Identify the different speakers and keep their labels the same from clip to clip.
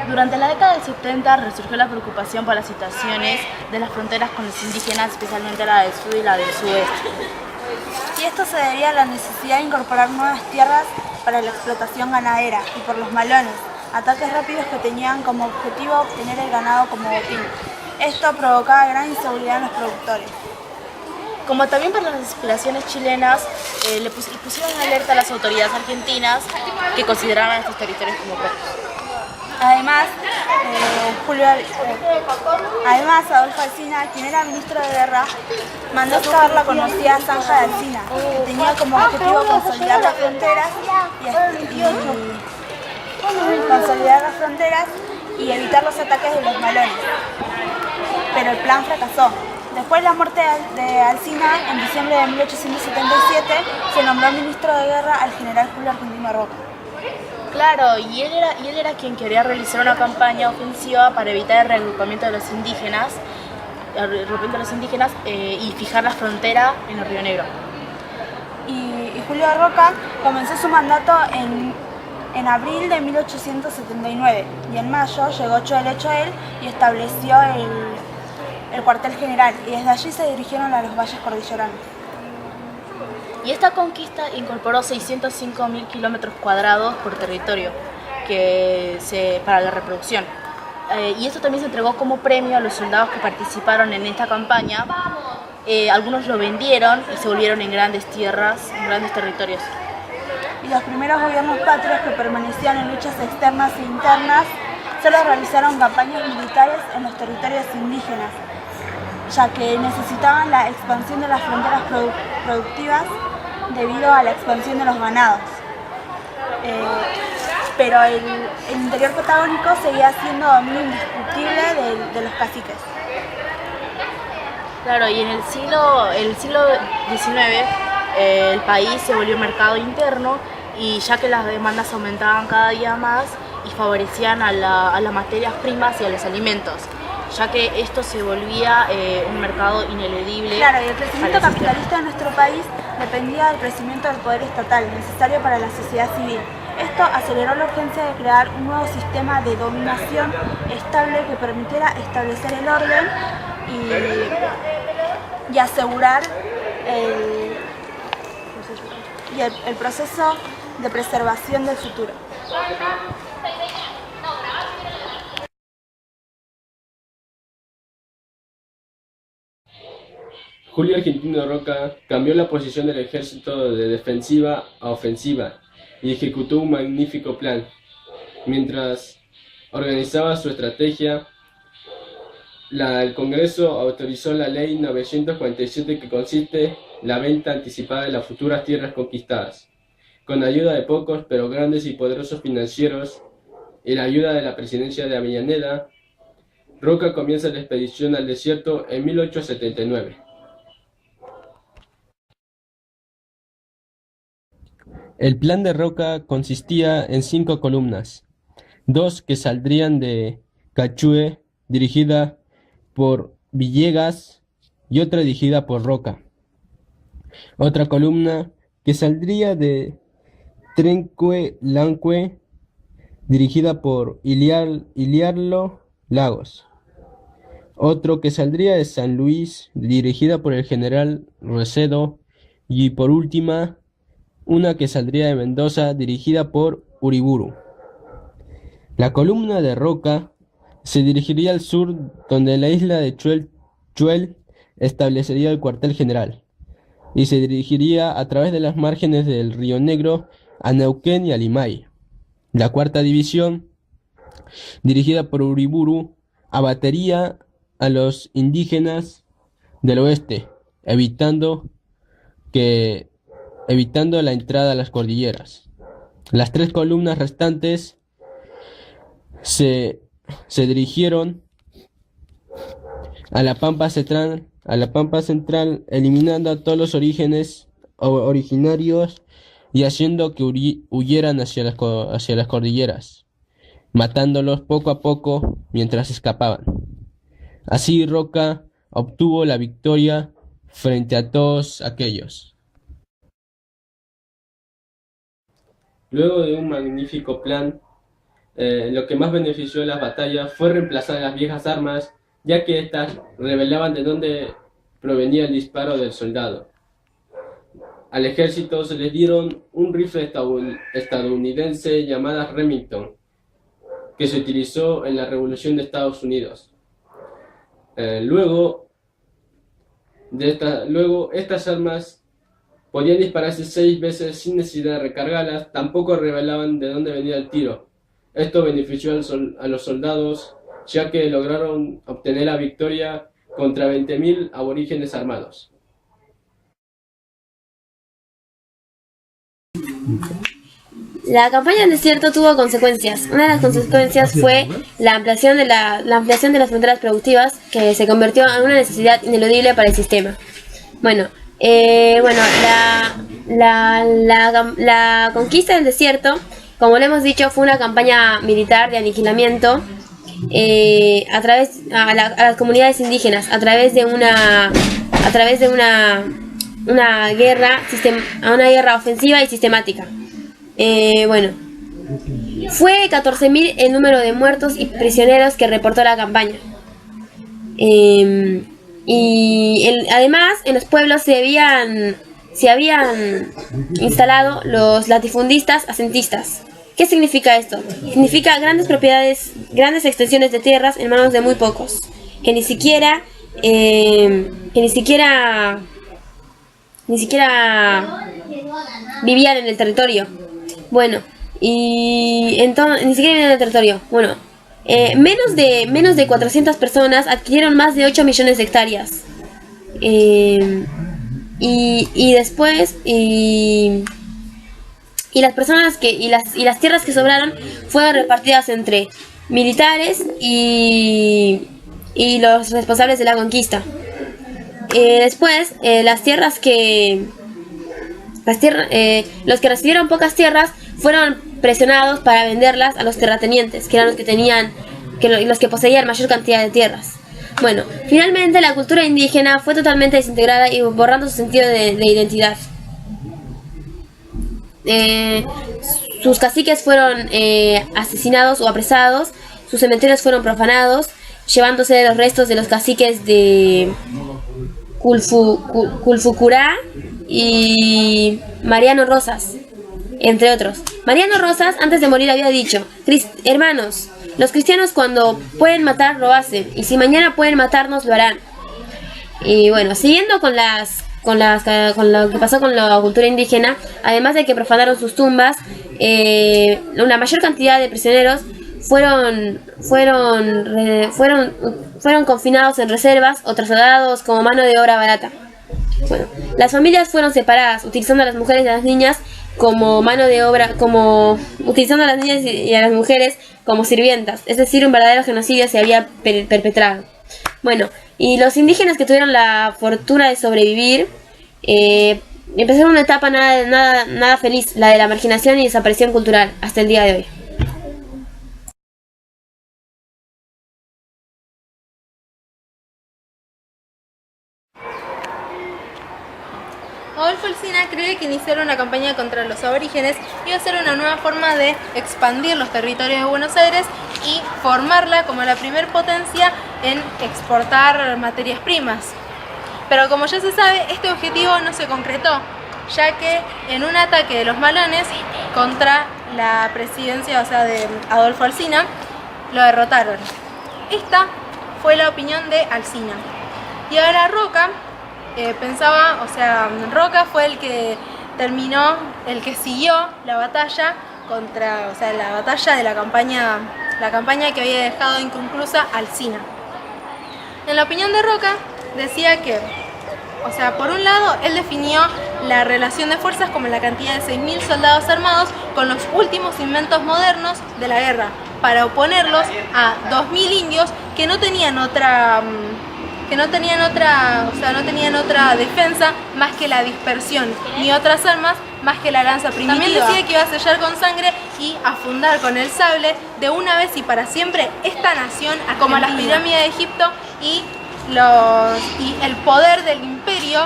Speaker 1: Durante la década del 70 resurgió la preocupación por las situaciones de las fronteras con los indígenas, especialmente la del sur y la del sudeste.
Speaker 2: Y esto se debía a la necesidad de incorporar nuevas tierras para la explotación ganadera y por los malones, ataques rápidos que tenían como objetivo obtener el ganado como botín. Esto provocaba gran inseguridad en los productores.
Speaker 1: Como también por las aspiraciones chilenas, pusieron en alerta a las autoridades argentinas que consideraban estos territorios como propios.
Speaker 2: Además, Adolfo Alsina, quien era ministro de Guerra, mandó excavar la conocida Zanja de Alsina, que tenía como objetivo consolidar las fronteras y evitar los ataques de los malones. Pero el plan fracasó. Después de la muerte de Alsina, en diciembre de 1877, se nombró ministro de Guerra al general Julio Argentino Roca.
Speaker 1: Claro, y él era quien quería realizar una campaña ofensiva para evitar el reagrupamiento de los indígenas, y fijar la frontera en el Río Negro.
Speaker 2: Y Julio Roca comenzó su mandato en abril de 1879 y en mayo llegó Choel Choel y estableció el cuartel general, y desde allí se dirigieron a los valles cordilleranos.
Speaker 1: Y esta conquista incorporó 605.000 kilómetros cuadrados por territorio para la reproducción. Y esto también se entregó como premio a los soldados que participaron en esta campaña. Algunos lo vendieron y se volvieron en grandes tierras, en grandes territorios.
Speaker 2: Y los primeros gobiernos patrios que permanecían en luchas externas e internas solo realizaron campañas militares en los territorios indígenas, ya que necesitaban la expansión de las fronteras productivas debido a la expansión de los ganados. Pero el interior patagónico seguía siendo dominio indiscutible de los caciques.
Speaker 1: Claro, y en el siglo XIX el país se volvió mercado interno, y ya que las demandas aumentaban cada día más y favorecían a las materias primas y a los alimentos, ya que esto se volvía un mercado ineludible.
Speaker 2: Claro, y el crecimiento capitalista de nuestro país dependía del crecimiento del poder estatal, necesario para la sociedad civil. Esto aceleró la urgencia de crear un nuevo sistema de dominación estable que permitiera establecer el orden y asegurar el proceso de preservación del futuro.
Speaker 3: Julio Argentino Roca cambió la posición del ejército de defensiva a ofensiva y ejecutó un magnífico plan. Mientras organizaba su estrategia, el Congreso autorizó la Ley 947, que consiste en la venta anticipada de las futuras tierras conquistadas. Con ayuda de pocos pero grandes y poderosos financieros y la ayuda de la presidencia de Avellaneda, Roca comienza la expedición al desierto en 1879. El plan de Roca consistía en 5 columnas, 2 que saldrían de Cachue, dirigida por Villegas, y otra dirigida por Roca. Otra columna que saldría de Trenque-Lanque, dirigida por Iliarlo Lagos. Otro que saldría de San Luis, dirigida por el general Recedo, y por última, una que saldría de Mendoza, dirigida por Uriburu. La columna de Roca se dirigiría al sur, donde la isla de Chuel establecería el cuartel general, y se dirigiría a través de las márgenes del Río Negro a Neuquén y a Limay. La cuarta división, dirigida por Uriburu, abatería a los indígenas del oeste, evitando la entrada a las cordilleras. Las 3 columnas restantes se dirigieron a la Pampa Central, eliminando a todos los originarios y haciendo que huyeran hacia las cordilleras, matándolos poco a poco mientras escapaban. Así Roca obtuvo la victoria frente a todos aquellos. Luego de un magnífico plan, Lo que más benefició las batallas fue reemplazar las viejas armas, ya que éstas revelaban de dónde provenía el disparo del soldado. Al ejército se les dieron un rifle estadounidense llamada Remington, que se utilizó en la Revolución de Estados Unidos. Luego, estas armas podían dispararse 6 veces sin necesidad de recargarlas, tampoco revelaban de dónde venía el tiro. Esto benefició a los soldados, ya que lograron obtener la victoria contra 20.000 aborígenes armados.
Speaker 4: La campaña del desierto tuvo consecuencias. Una de las consecuencias fue la ampliación de las fronteras productivas, que se convirtió en una necesidad ineludible para el sistema. La conquista del desierto, como lo hemos dicho, fue una campaña militar de aniquilamiento a las comunidades indígenas a través de una guerra ofensiva y sistemática. Fue 14.000 el número de muertos y prisioneros que reportó la campaña. Además, en los pueblos se habían instalado los latifundistas asentistas. ¿Qué significa esto? Significa grandes propiedades, grandes extensiones de tierras en manos de muy pocos, que ni siquiera vivían en el territorio. Menos de 400 personas adquirieron más de 8 millones de hectáreas. Las tierras que sobraron fueron repartidas entre militares y los responsables de la conquista. Los que recibieron pocas tierras fueron presionados para venderlas a los terratenientes, que eran los que poseían mayor cantidad de tierras. Finalmente la cultura indígena fue totalmente desintegrada y borrando su sentido de identidad. Sus caciques fueron asesinados o apresados, sus cementerios fueron profanados, llevándose los restos de los caciques de Culfucurá y Mariano Rosas, entre otros. Mariano Rosas, antes de morir, había dicho: hermanos, los cristianos cuando pueden matar lo hacen, y si mañana pueden matarnos lo harán. Y siguiendo con lo que pasó con la cultura indígena, además de que profanaron sus tumbas, una mayor cantidad de prisioneros fueron confinados en reservas o trasladados como mano de obra barata. Las familias fueron separadas, utilizando a las mujeres y a las niñas como mano de obra, utilizando a las niñas y a las mujeres como sirvientas, es decir, un verdadero genocidio se había perpetrado. Y los indígenas que tuvieron la fortuna de sobrevivir empezaron una etapa nada feliz, la de la marginación y desaparición cultural, hasta el día de hoy.
Speaker 5: Adolfo Alsina cree que iniciar una campaña contra los aborígenes iba a ser una nueva forma de expandir los territorios de Buenos Aires y formarla como la primer potencia en exportar materias primas. Pero como ya se sabe, este objetivo no se concretó, ya que en un ataque de los malones contra la presidencia, de Adolfo Alsina, lo derrotaron. Esta fue la opinión de Alsina. Y ahora Roca Roca fue el que siguió la batalla la batalla de la campaña que había dejado inconclusa Alsina. En la opinión de Roca decía que, por un lado, él definió la relación de fuerzas como la cantidad de 6.000 soldados armados con los últimos inventos modernos de la guerra, para oponerlos a 2.000 indios que no tenían otra defensa más que la dispersión, ni otras armas más que la lanza primitiva. También decía que iba a sellar con sangre y a fundar con el sable de una vez y para siempre esta nación, como las pirámides de Egipto y el poder del imperio,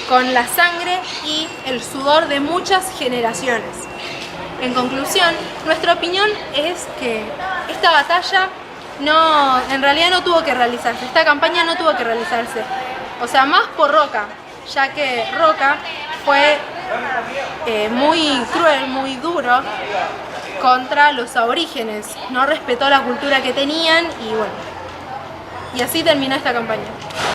Speaker 5: con la sangre y el sudor de muchas generaciones. En conclusión, nuestra opinión es que esta batalla en realidad no tuvo que realizarse, esta campaña no tuvo que realizarse. O sea, más por Roca, ya que Roca fue muy cruel, muy duro contra los aborígenes, no respetó la cultura que tenían y bueno, y así terminó esta campaña.